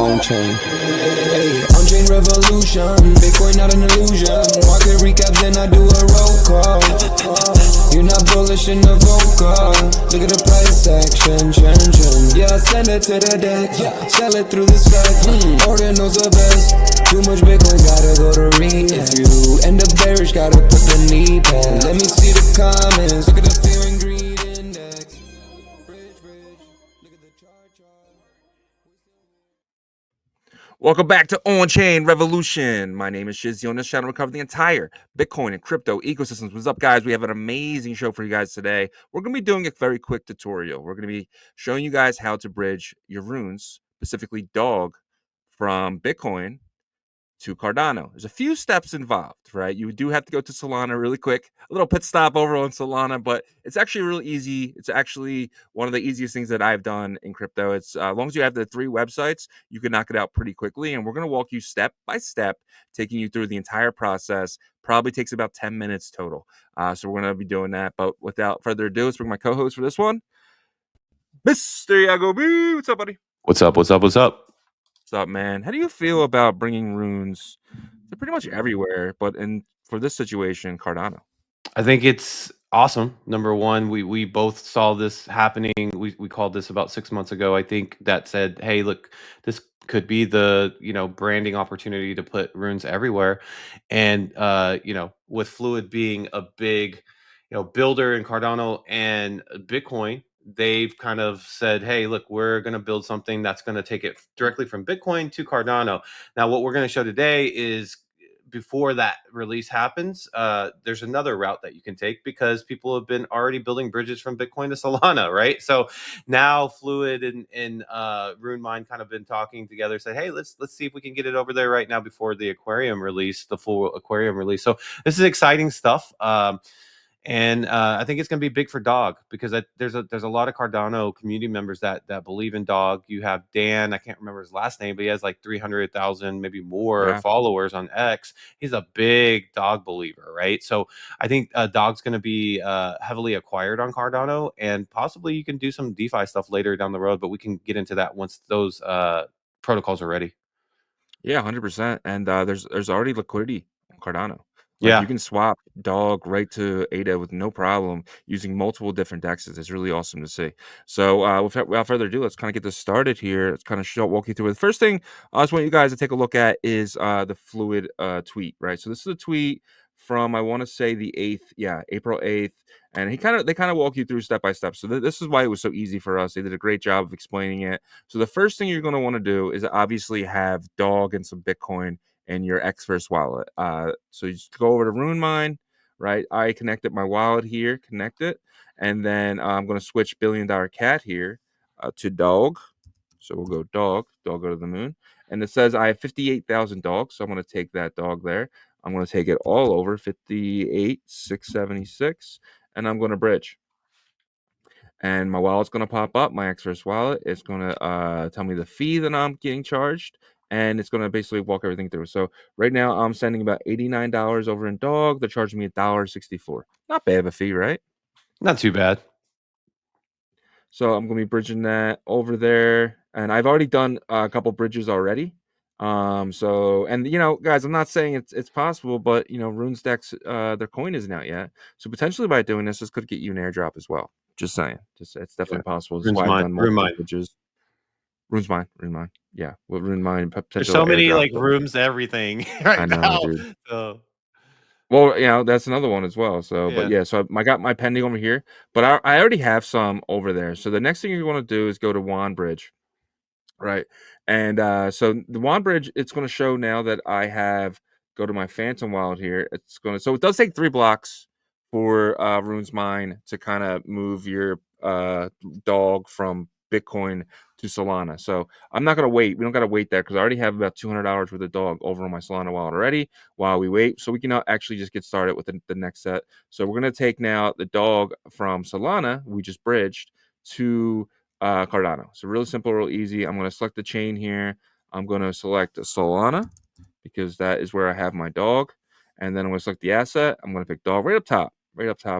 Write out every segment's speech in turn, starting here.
on-chain. Hey, on-chain revolution, Bitcoin not an illusion. Market recap, then I do a roll call. You're not bullish in the vocal. Look at the price action, yeah, send it to the deck, sell it through the stack. Ordinal's the best. Too much Bitcoin, gotta go to read. If you end up bearish, gotta put the knee pad. Let me see the comments. Look at the fear and greed index. Bridge, look at the chart. Welcome back to On-Chain Revolution. My name is Shizzy. On this channel, we cover the entire Bitcoin and crypto ecosystems. What's up, guys? We have an amazing show for you guys today. We're going to be doing a very quick tutorial. We're going to be showing you guys how to bridge your runes, specifically dog, from Bitcoin to Cardano. There's a few steps involved, right? You do have to go to Solana really quick, a little pit stop over on Solana, but it's actually really easy. It's actually one of the easiest things that I've done in crypto. It's as long as you have the 3 websites, you can knock it out pretty quickly. And we're going to walk you step by step, taking you through the entire process. Probably takes about 10 minutes total. So we're going to be doing that. But without further ado, let's bring my co-host for this one, Mr. Yagobi. What's up, buddy? What's up? What's up? What's up? What's up, man? How do you feel about bringing runes to pretty much everywhere, but for this situation, Cardano? I think it's awesome. Number one, we both saw this happening. We called this about 6 months ago. I think that said, hey, look, this could be the branding opportunity to put runes everywhere. And with Fluid being a big builder in Cardano and Bitcoin, they've kind of said, hey, look, we're going to build something that's going to take it directly from Bitcoin to Cardano. Now, what we're going to show today is before that release happens, there's another route that you can take because people have been already building bridges from Bitcoin to Solana, right? So now Fluid and RuneMine kind of been talking together, said, hey, let's see if we can get it over there right now before the aquarium release, the full aquarium release. So this is exciting stuff. And I think it's going to be big for dog because there's a lot of Cardano community members that believe in dog. You have Dan, I can't remember his last name, but he has like 300,000, maybe more followers on X. He's a big dog believer, right? So I think dog's going to be heavily acquired on Cardano, and possibly you can do some DeFi stuff later down the road, but we can get into that once those protocols are ready. Yeah, 100%. And there's already liquidity on Cardano. Like you can swap dog right to ADA with no problem using multiple different dexes. It's really awesome to see. So without further ado, let's kind of get this started here. Let's kind of walk you through it. The first thing I just want you guys to take a look at is the Fluid tweet, right? So this is a tweet from, I want to say the 8th, April 8th. And they kind of walk you through step by step. So this is why it was so easy for us. They did a great job of explaining it. So the first thing you're going to want to do is obviously have dog and some Bitcoin in your Xverse wallet. So you just go over to RuneMine, right? I connected my wallet here, connect it, and then I'm going to switch $1 Billion Cat here to dog. So we'll go dog go to the moon, and it says I have 58,000 dogs, so I'm going to take that dog there. I'm going to take it all over 58,676, and I'm going to bridge. And my wallet's going to pop up, my Xverse wallet. It's going to tell me the fee that I'm getting charged, and it's going to basically walk everything through. So right now I'm sending about $89 over in dog. They're charging me $1.64. Not bad of a fee, right? Not too bad. So I'm going to be bridging that over there, and I've already done a couple bridges already. So, and guys, I'm not saying it's possible, but RuneStack's their coin isn't out yet. So potentially by doing this could get you an airdrop as well. Just saying. It's definitely possible. That's why I've done multiple bridges. RuneMine. Yeah. With RuneMine, there's so many like rooms, everything right now. Dude. So. Well, that's another one as well. So, but yeah, so I got my pending over here, but I already have some over there. So the next thing you want to do is go to WanBridge, right? And so the WanBridge, it's going to show now that I have go to my Phantom wallet here. It's going to, so it does take 3 blocks for RuneMine to kind of move your dog from Bitcoin to Solana. So I'm not going to wait. We don't got to wait there because I already have about $200 worth of dog over on my Solana wallet already while we wait. So we can now actually just get started with the next set. So we're going to take now the dog from Solana, we just bridged, to Cardano. So real simple, real easy. I'm going to select the chain here. I'm going to select Solana because that is where I have my dog. And then I'm going to select the asset. I'm going to pick dog right up top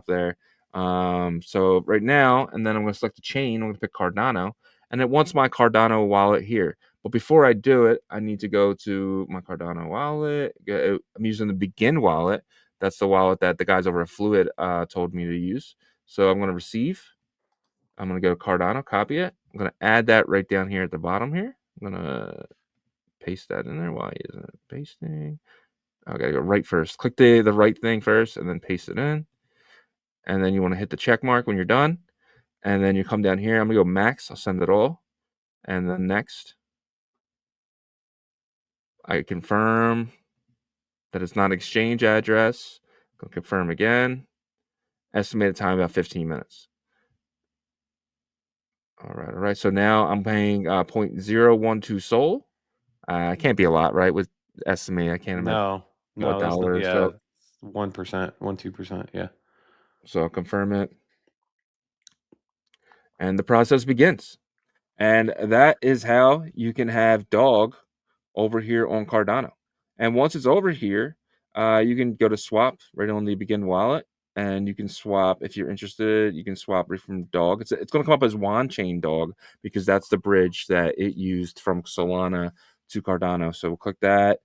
there. So right now, and then I'm going to select the chain. I'm going to pick Cardano, and it wants my Cardano wallet here. But before I do it, I need to go to my Cardano wallet. I'm using the Begin wallet. That's the wallet that the guys over at Fluid told me to use. So I'm going to receive. I'm going to go to Cardano, copy it. I'm going to add that right down here at the bottom here. I'm going to paste that in there. Why isn't it pasting? I got to go right first. Click the right thing first and then paste it in. And then you want to hit the check mark when you're done. And then you come down here. I'm going to go max. I'll send it all. And then next. I confirm that it's not exchange address. Go confirm again. Estimated time about 15 minutes. All right. So now I'm paying 0.012 Sol. I can't be a lot, right? With estimate, I can't imagine. No, that's not, $1. yeah, So 1%, 2%, yeah. So I'll confirm it. And the process begins. And that is how you can have dog over here on Cardano. And once it's over here, you can go to swap right on the Begin wallet. And you can swap, if you're interested, you can swap right from dog. It's going to come up as OnChain dog because that's the bridge that it used from Solana to Cardano. So we'll click that.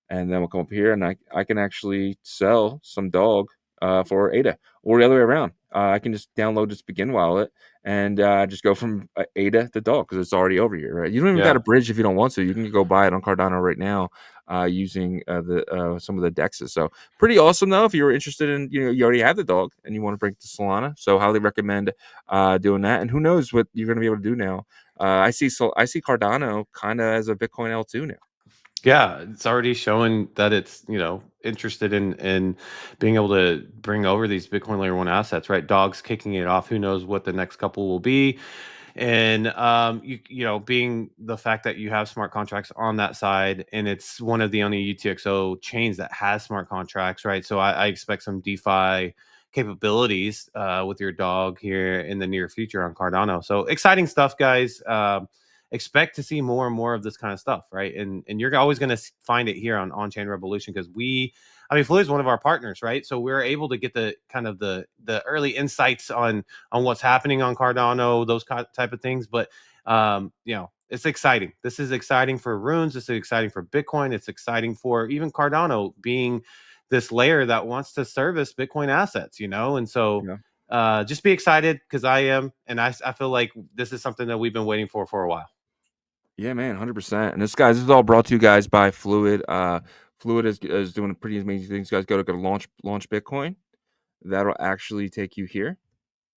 And then we'll come up here and I can actually sell some dog for ADA or the other way around. I can just download this Begin wallet and just go from ADA to dog because it's already over here, right? You don't even got a bridge if you don't want to. You can go buy it on Cardano right now using some of the dexes. So pretty awesome though. If you're interested in, you already have the dog and you want to bring it to Solana. So highly recommend doing that. And who knows what you're going to be able to do now. I see Cardano kind of as a Bitcoin L2 now. Yeah, it's already showing that it's, interested in being able to bring over these Bitcoin layer 1 assets, right? Dog's kicking it off. Who knows what the next couple will be? And being the fact that you have smart contracts on that side, and it's one of the only UTXO chains that has smart contracts, right? So I expect some DeFi capabilities with your dog here in the near future on Cardano. So exciting stuff, guys. Expect to see more and more of this kind of stuff, right? And you're always going to find it here on OnChain Revolution because Fluid is one of our partners, right? So we're able to get the kind of the early insights on what's happening on Cardano, those type of things. But it's exciting. This is exciting for Runes. This is exciting for Bitcoin. It's exciting for even Cardano being this layer that wants to service Bitcoin assets, and so. Yeah. Just be excited because I am, and I feel like this is something that we've been waiting for a while. Yeah, man, 100%. And this is all brought to you guys by Fluid. Fluid is doing pretty amazing things. Guys, go to launch Bitcoin. That'll actually take you here.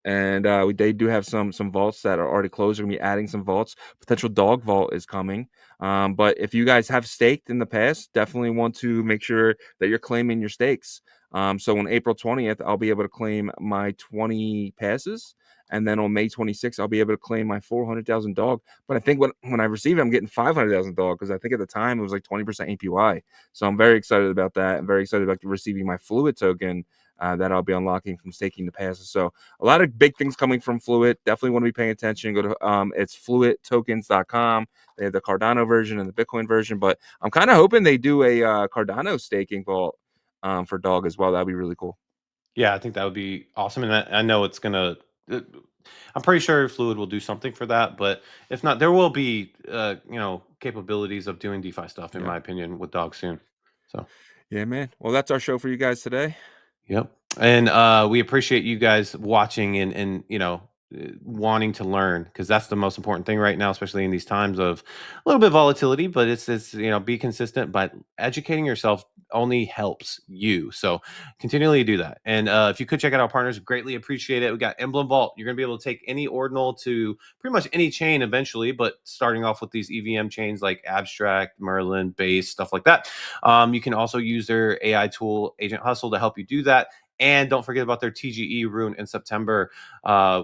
And they do have some vaults that are already closed. We're going to be adding some vaults. Potential dog vault is coming. But if you guys have staked in the past, definitely want to make sure that you're claiming your stakes. So on April 20th, I'll be able to claim my 20 passes. And then on May 26th, I'll be able to claim my 400,000 dog. But I think when I receive it, I'm getting 500,000 dog because I think at the time it was like 20% APY. So I'm very excited about that. I'm very excited about receiving my Fluid token that I'll be unlocking from staking the passes. So a lot of big things coming from Fluid. Definitely want to be paying attention. Go to it's fluidtokens.com. They have the Cardano version and the Bitcoin version, but I'm kind of hoping they do a Cardano staking vault for dog as well. That'd be really cool. Yeah, I think that would be awesome, and I know it's gonna. I'm pretty sure Fluid will do something for that, but if not, there will be capabilities of doing DeFi stuff, in my opinion, with dog soon. So yeah, man. Well, that's our show for you guys today. Yep. And we appreciate you guys watching and wanting to learn because that's the most important thing right now, especially in these times of a little bit of volatility. But it's be consistent. But educating yourself only helps you. So continually do that. And if you could check out our partners, greatly appreciate it. We got Emblem Vault. You're gonna be able to take any ordinal to pretty much any chain eventually, but starting off with these EVM chains like Abstract, Merlin, Base, stuff like that. You can also use their AI tool, Agent Hustle, to help you do that. And don't forget about their TGE rune in September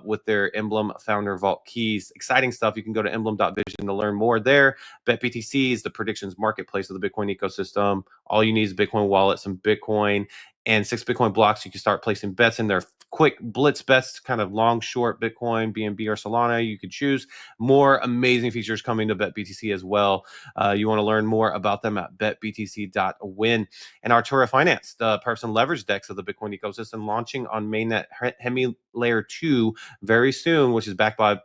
with their Emblem Founder Vault keys. Exciting stuff. You can go to emblem.vision to learn more there. BetBTC is the predictions marketplace of the Bitcoin ecosystem. All you need is a Bitcoin wallet, some Bitcoin, and 6 Bitcoin blocks. You can start placing bets in there. Quick blitz bets, kind of long, short Bitcoin, BNB, or Solana. You could choose. More amazing features coming to BetBTC as well. You want to learn more about them at betbtc.win. And Artura Finance, the perps and leverage decks of the Bitcoin ecosystem, launching on mainnet Hemi Layer 2 very soon, which is backed by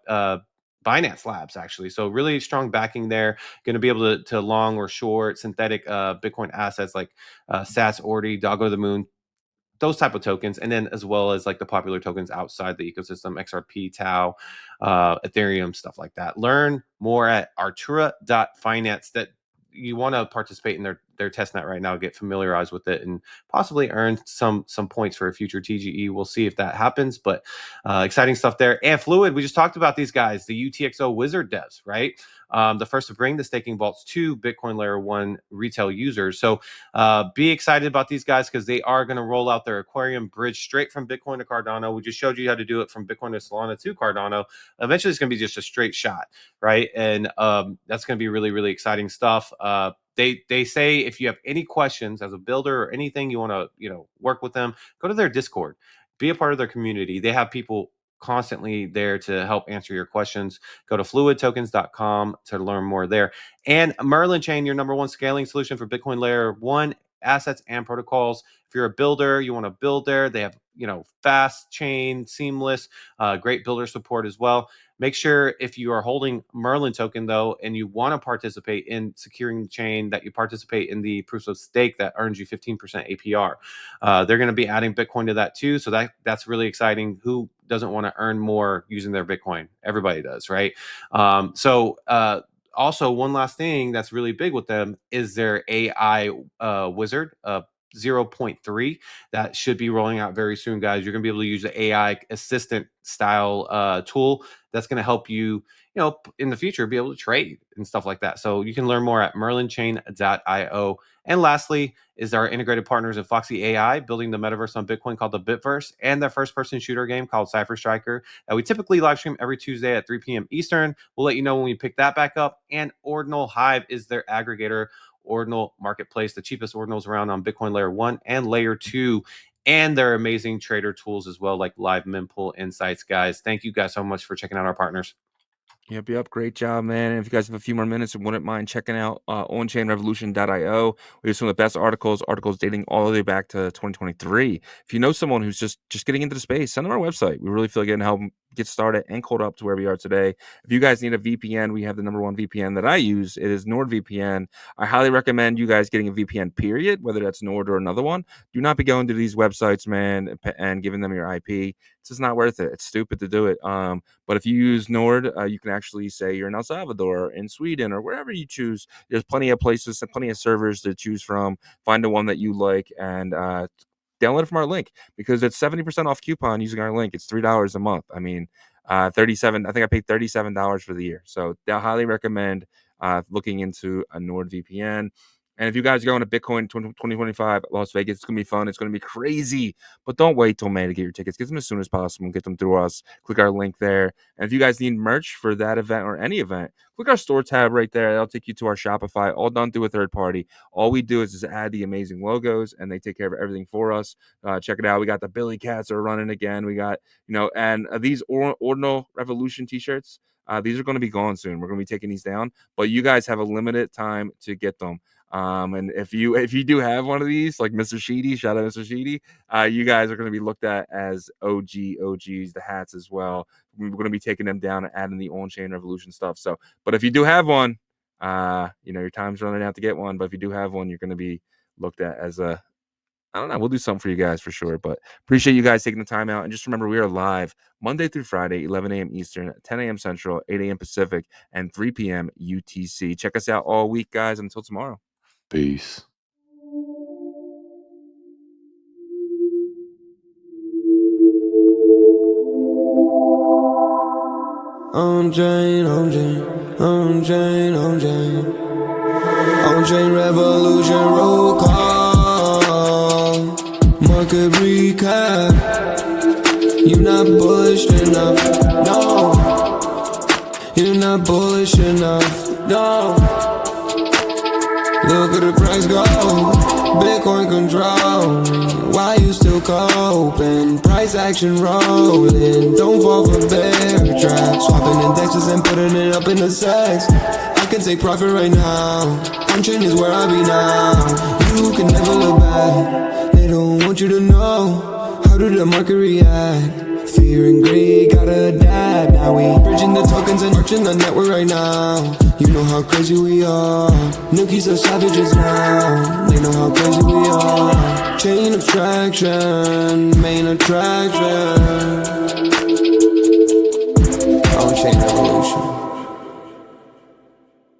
Binance Labs, actually. So really strong backing there. Going to be able to long or short synthetic Bitcoin assets like Sats, Ordi, Doggo the Moon, those type of tokens, and then as well as like the popular tokens outside the ecosystem, XRP, Tau, Ethereum, stuff like that. Learn more at artura.finance. That you want to participate in their testnet right now, get familiarized with it, and possibly earn some points for a future TGE. We'll see if that happens, but exciting stuff there. And Fluid, we just talked about these guys, the UTXO Wizard devs, right? The first to bring the staking vaults to Bitcoin Layer 1 retail users. So be excited about these guys because they are going to roll out their Aquarium bridge straight from Bitcoin to Cardano. We just showed you how to do it from Bitcoin to Solana to Cardano. Eventually, it's going to be just a straight shot, right? And that's going to be really, really exciting stuff. They say if you have any questions as a builder or anything you want to work with them, go to their Discord, be a part of their community. They have people constantly there to help answer your questions. Go to fluidtokens.com to learn more there. And Merlin Chain, your number one scaling solution for Bitcoin Layer 1 assets and protocols. If you're a builder, you want to build there, they have fast chain, seamless, great builder support as well. Make sure if you are holding Merlin token though, and you want to participate in securing the chain, that you participate in the proofs of stake that earns you 15% APR. They're going to be adding Bitcoin to that too. So that's really exciting. Who doesn't want to earn more using their Bitcoin? Everybody does, right? Also, one last thing that's really big with them is their AI wizard, 0.3 that should be rolling out very soon, guys. You're going to be able to use the AI assistant style tool that's going to help you, in the future, be able to trade and stuff like that. So you can learn more at merlinchain.io. And lastly is our integrated partners at Foxy AI, building the metaverse on Bitcoin called the Bitverse, and their first-person shooter game called Cypher Striker that we typically live stream every Tuesday at 3 p.m. Eastern. We'll let you know when we pick that back up. And Ordinal Hive is their aggregator Ordinal marketplace, the cheapest ordinals around on Bitcoin Layer 1 and Layer 2. And their amazing trader tools as well, like live mempool insights, guys. Thank you guys so much for checking out our partners. Yep. Great job, man. And if you guys have a few more minutes and wouldn't mind checking out onchainrevolution.io, we have some of the best articles dating all the way back to 2023. If you know someone who's just getting into the space, send them our website. We really feel like it can help them get started and code up to where we are today. If you guys need a VPN, we have the number one VPN that I use. It is NordVPN. I highly recommend you guys getting a VPN, period, whether that's Nord or another one. Do not be going to these websites, man, and giving them your IP. It's just not worth it. It's stupid to do it. But if you use Nord, you can actually say you're in El Salvador, in Sweden, or wherever you choose. There's plenty of places and plenty of servers to choose from. Find the one that you like and download it from our link because it's 70% off coupon using our link. It's $3 a month. I mean, 37. I think I paid $37 for the year. So I highly recommend looking into a NordVPN. And if you guys are going to Bitcoin 2025 Las Vegas, it's going to be fun. It's going to be crazy. But don't wait till May to get your tickets. Get them as soon as possible. Get them through us. Click our link there. And if you guys need merch for that event or any event, click our store tab right there. That'll take you to our Shopify, all done through a third party. All we do is just add the amazing logos, and they take care of everything for us. Check it out. We got the Billy Cats are running again. We got, and these Ordinal Revolution t-shirts, these are going to be gone soon. We're going to be taking these down. But you guys have a limited time to get them. And if you do have one of these, like Mr. Sheedy, shout out Mr. Sheedy, you guys are going to be looked at as OGs, the hats as well. We're going to be taking them down and adding the on-chain revolution stuff. So, but if you do have one, your time's running out to get one. But if you do have one, you're going to be looked at as I don't know. We'll do something for you guys for sure. But appreciate you guys taking the time out. And just remember, we are live Monday through Friday, 11 a.m. Eastern, 10 a.m. Central, 8 a.m. Pacific, and 3 p.m. UTC. Check us out all week, guys. Until tomorrow. Peace. OnChain revolution roll call. Market recap. You not bullish enough, no. You're not bullish enough, no. Look at the price go, Bitcoin control. Why you still coping? Price action rolling. Don't fall for bear trap. Swapping indexes and putting it up in the sex. I can take profit right now. OnChain is where I be now. You can never look back. They don't want you to know how How do the market react? Fear and greed, gotta adapt. Now we bridging the tokens and marching the network right now. You know how crazy we are. Nookies are savages now. They know how crazy we are. Chain abstraction, main attraction.